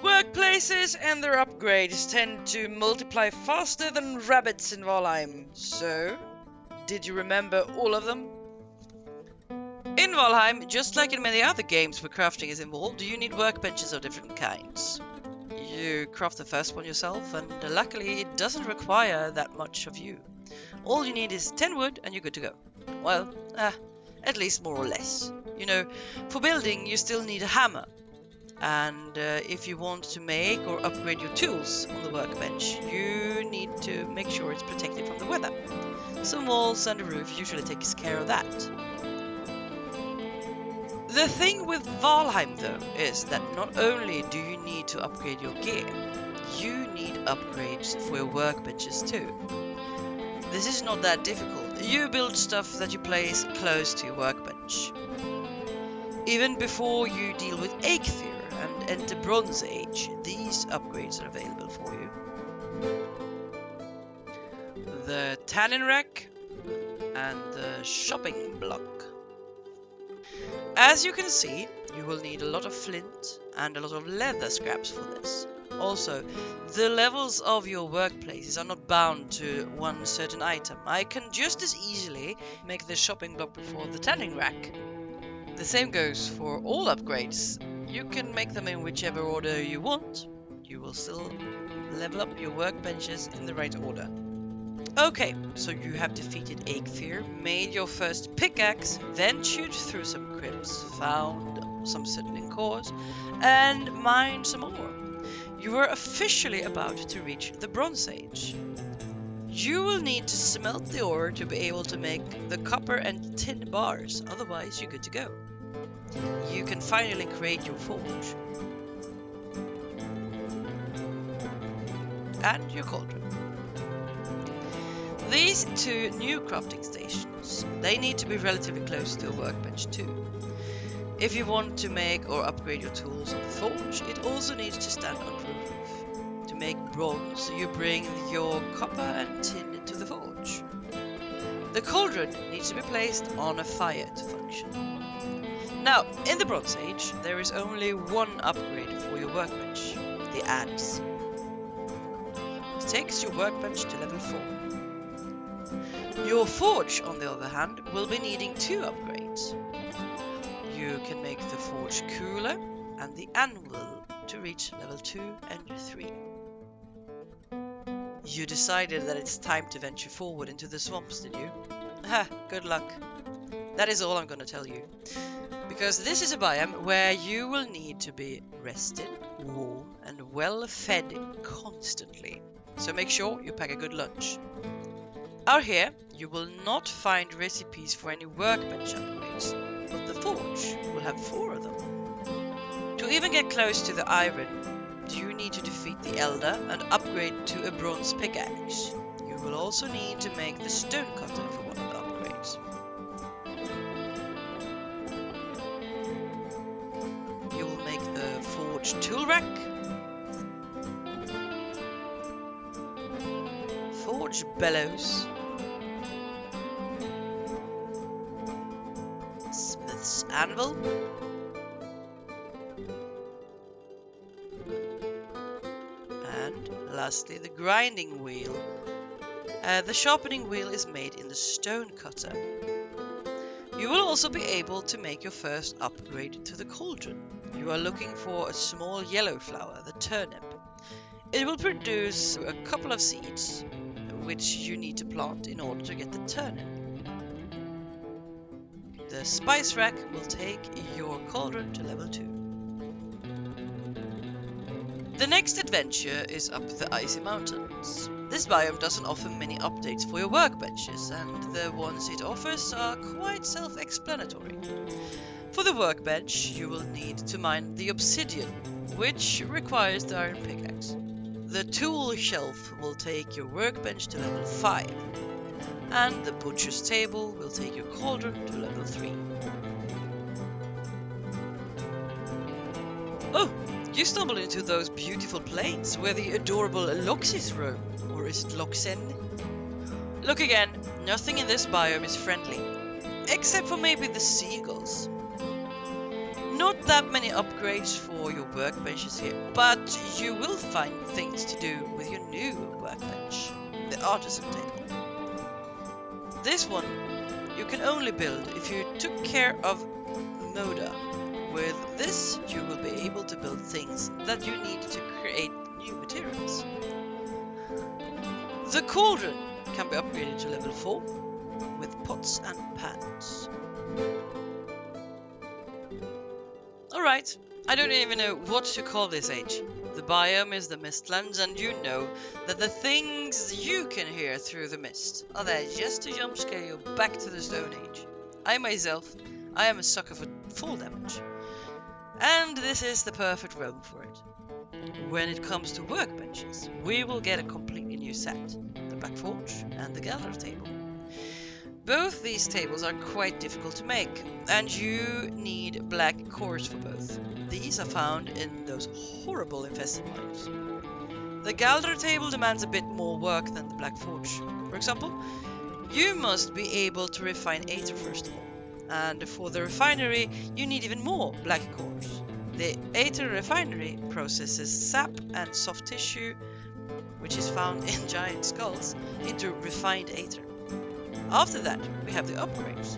Workplaces and their upgrades tend to multiply faster than rabbits in Valheim. So, did you remember all of them? In Valheim, just like in many other games where crafting is involved, you need workbenches of different kinds. You craft the first one yourself, and luckily it doesn't require that much of you. All you need is 10 wood and you're good to go. Well, at least more or less. You know, for building you still need a hammer. And if you want to make or upgrade your tools on the workbench, you need to make sure it's protected from the weather. Some walls and a roof usually takes care of that. The thing with Valheim though is that not only do you need to upgrade your gear, you need upgrades for your workbenches too. This is not that difficult. You build stuff that you place close to your workbench. Even before you deal with Eikthyr and enter Bronze Age, these upgrades are available for you. The tanning rack and the shopping block. As you can see, you will need a lot of flint and a lot of leather scraps for this. Also, the levels of your workplaces are not bound to one certain item. I can just as easily make the shopping block before the tanning rack. The same goes for all upgrades. You can make them in whichever order you want. You will still level up your workbenches in the right order. Okay, so you have defeated Eikthyr, made your first pickaxe, then chewed through some crypts, found some settling cores, and mined some more. You are officially about to reach the Bronze Age. You will need to smelt the ore to be able to make the copper and tin bars, otherwise you're good to go. You can finally create your forge. And your cauldron. These two new crafting stations, they need to be relatively close to a workbench too. If you want to make or upgrade your tools on the forge, it also needs to stand under a roof. To make bronze, you bring your copper and tin into the forge. The cauldron needs to be placed on a fire to function. Now, in the Bronze Age, there is only one upgrade for your workbench, the adze. It takes your workbench to level 4. Your forge, on the other hand, will be needing 2 upgrades. You can make the forge cooler and the anvil to reach level 2 and 3. You decided that it's time to venture forward into the swamps, did you? Good luck. That is all I'm gonna tell you. Because this is a biome where you will need to be rested, warm and well fed constantly. So make sure you pack a good lunch. Out here, you will not find recipes for any workbench upgrades, but the forge will have 4 of them. To even get close to the iron, you need to defeat the Elder and upgrade to a bronze pickaxe. You will also need to make the stone cutter for one of the upgrades. You will make the forge tool rack, forge bellows, smith's anvil, and lastly the grinding wheel. The sharpening wheel is made in the stone cutter. You will also be able to make your first upgrade to the cauldron. You are looking for a small yellow flower, the turnip. It will produce a couple of seeds, which you need to plant in order to get the turnip. The spice rack will take your cauldron to level 2. The next adventure is up the icy mountains. This biome doesn't offer many updates for your workbenches, and the ones it offers are quite self-explanatory. For the workbench, you will need to mine the obsidian, which requires the iron pickaxe. The tool shelf will take your workbench to level 5, and the butcher's table will take your cauldron to level 3. Oh! You stumbled into those beautiful plains where the adorable Loxis roam, or is it Loxen? Look again, nothing in this biome is friendly. except for maybe the seagulls. Not that many upgrades for your workbenches here, but you will find things to do with your new workbench, the artisan table. This one you can only build if you took care of Moda. With this, you will be able to build things that you need to create new materials. The Cauldron can be upgraded to level 4 with pots and pans. Alright, I don't even know what to call this age. The biome is the Mistlands, and you know that the things you can hear through the mist are there just to jump scare you back to the Stone Age. I am a sucker for fall damage, and this is the perfect realm for it. When it comes to workbenches, we will get a completely new set, the Black Forge and the Galder table. Both these tables are quite difficult to make, and you need black cores for both. These are found in those horrible infested mines. The Galder table demands a bit more work than the Black Forge. For example, you must be able to refine Aether first of all, and for the refinery you need even more black cores. The Aether refinery processes sap and soft tissue, which is found in giant skulls, into refined Aether. After that, we have the upgrades.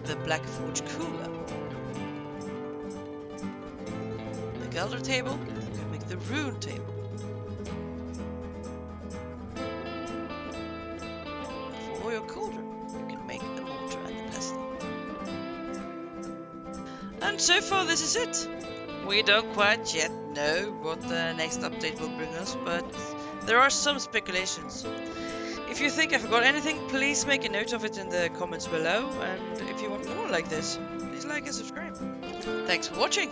The Black Forge Cooler. The Galder table, you can make the Rune table. And for your Cauldron, you can make the Mortar and the Pestle. And so far this is it. We don't quite yet know what the next update will bring us, but there are some speculations. If you think I forgot anything, please make a note of it in the comments below, and if you want more like this, please like and subscribe. Thanks for watching!